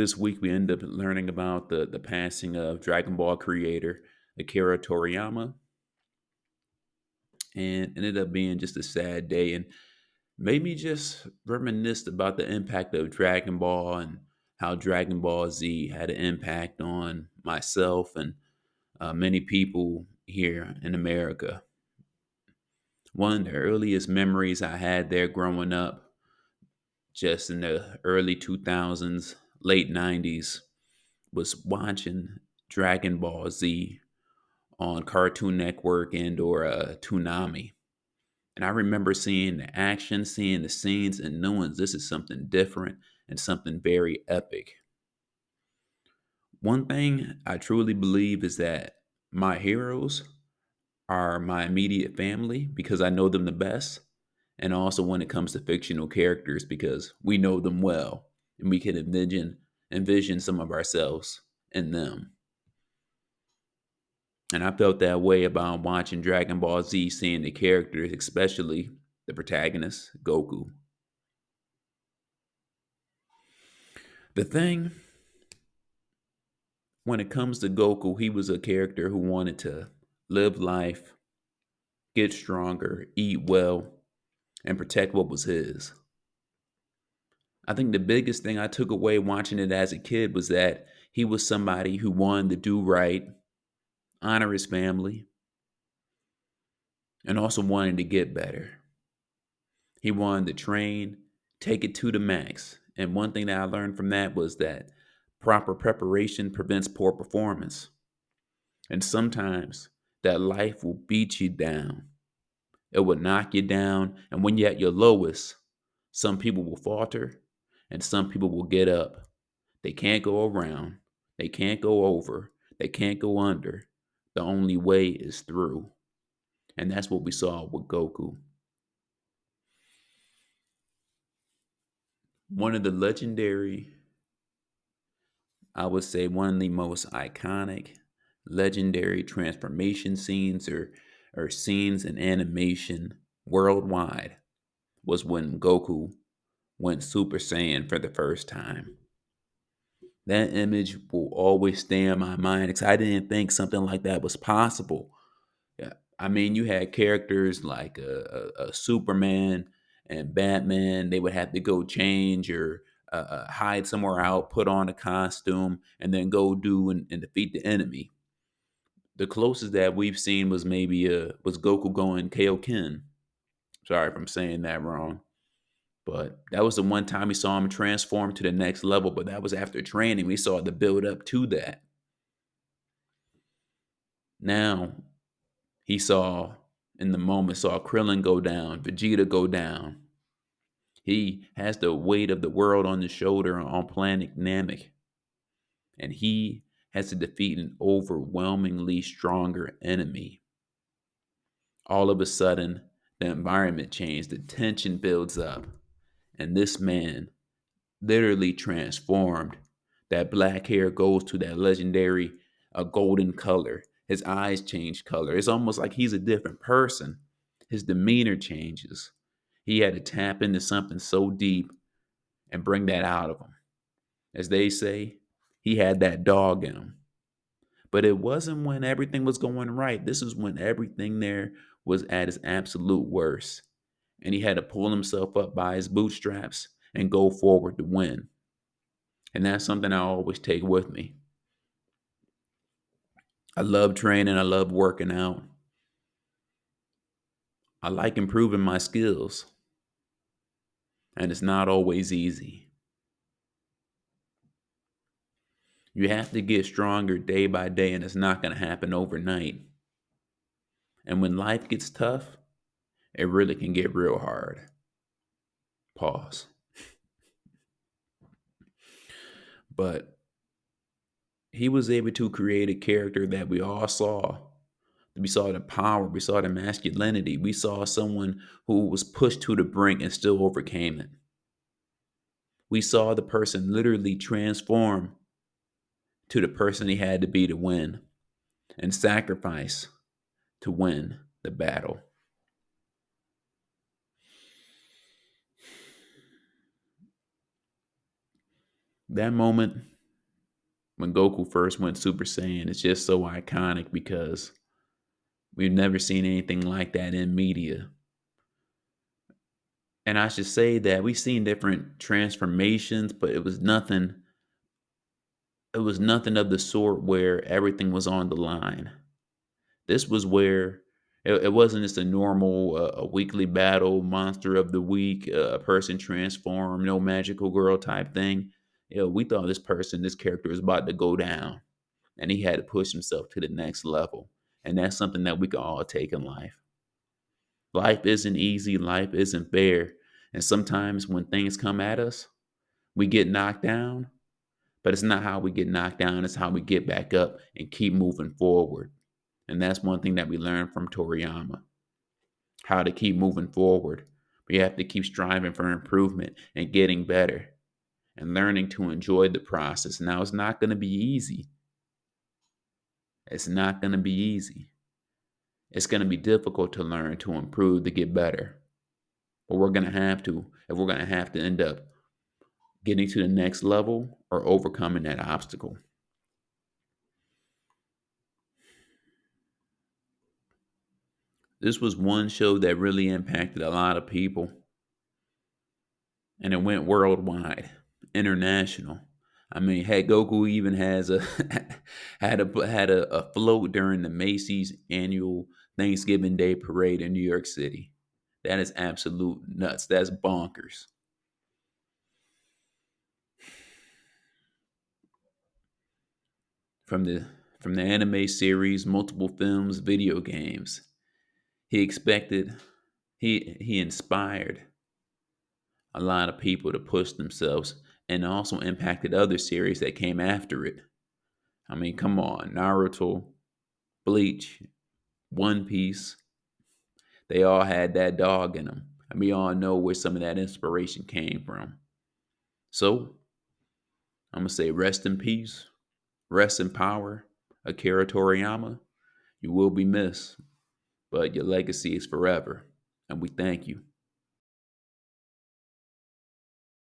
this week we end up learning about the passing of Dragon Ball creator Akira Toriyama, and ended up being just a sad day and made me just reminisce about the impact of Dragon Ball and how Dragon Ball Z had an impact on myself and many people here in America. One of the earliest memories I had there growing up, just in the early 2000s, late 90s, was watching Dragon Ball Z on Cartoon Network and or Toonami. And I remember seeing the action, seeing the scenes, and knowing this is something different and something very epic. One thing I truly believe is that my heroes are my immediate family because I know them the best. And also when it comes to fictional characters because we know them well and we can envision some of ourselves in them. And I felt that way about watching Dragon Ball Z, seeing the characters, especially the protagonist, Goku. The thing, when it comes to Goku, he was a character who wanted to live life, get stronger, eat well, and protect what was his. I think the biggest thing I took away watching it as a kid was that he was somebody who wanted to do right, honor his family, and also wanted to get better. He wanted to train, take it to the max. And one thing that I learned from that was that proper preparation prevents poor performance. And sometimes that life will beat you down. It will knock you down. And when you're at your lowest, some people will falter and some people will get up. They can't go around. They can't go over. They can't go under. The only way is through. And that's what we saw with Goku. One of the legendary, I would say one of the most iconic, legendary transformation scenes or scenes in animation worldwide was when Goku went Super Saiyan for the first time. That image will always stay in my mind because I didn't think something like that was possible. Yeah, I mean, you had characters like a Superman and Batman. They would have to go change or hide somewhere out, put on a costume, and then go do and defeat the enemy. The closest that we've seen was maybe was Goku going Kaioken. Sorry if I'm saying that wrong, but that was the one time we saw him transform to the next level. But that was after training. We saw the build up to that. Now he saw in the moment saw Krillin go down, Vegeta go down. He has the weight of the world on his shoulder on planet Namek, and he has to defeat an overwhelmingly stronger enemy. All of a sudden, the environment changed, the tension builds up, and this man literally transformed. That black hair goes to that legendary golden color. His eyes change color. It's almost like he's a different person. His demeanor changes. He had to tap into something so deep and bring that out of him. As they say, he had that dog in him. But it wasn't when everything was going right. This is when everything there was at its absolute worst. And he had to pull himself up by his bootstraps and go forward to win. And that's something I always take with me. I love training, I love working out. I like improving my skills, and it's not always easy. You have to get stronger day by day, and it's not going to happen overnight. And when life gets tough, it really can get real hard. Pause. But he was able to create a character that we all saw. We saw the power, we saw the masculinity, we saw someone who was pushed to the brink and still overcame it. We saw the person literally transform to the person he had to be to win and sacrifice to win the battle. That moment when Goku first went Super Saiyan. It's just so iconic because we've never seen anything like that in media. And I should say that we've seen different transformations, but it was nothing of the sort where everything was on the line. This was where it wasn't just a normal a weekly battle, monster of the week, a person transform, no magical girl type thing. We thought this character was about to go down, and he had to push himself to the next level. And that's something that we can all take in life. Life isn't easy, life isn't fair. And sometimes when things come at us, we get knocked down, but it's not how we get knocked down, it's how we get back up and keep moving forward. And that's one thing that we learned from Toriyama, how to keep moving forward. We have to keep striving for improvement and getting better and learning to enjoy the process. Now, it's not going to be easy. It's not going to be easy. It's going to be difficult to learn, to improve, to get better. But we're going to have to, if we're going to have to end up getting to the next level or overcoming that obstacle. This was one show that really impacted a lot of people, and it went worldwide, international. I mean, heck, Goku even has a had a float during the Macy's annual Thanksgiving Day parade in New York City. That is absolute nuts. That's bonkers. From the anime series, multiple films, video games, he expected he inspired a lot of people to push themselves and also impacted other series that came after it. I mean, come on, Naruto, Bleach, One Piece, they all had that dog in them. And we all know where some of that inspiration came from. So, I'm going to say rest in peace, rest in power, Akira Toriyama. You will be missed, but your legacy is forever. And we thank you.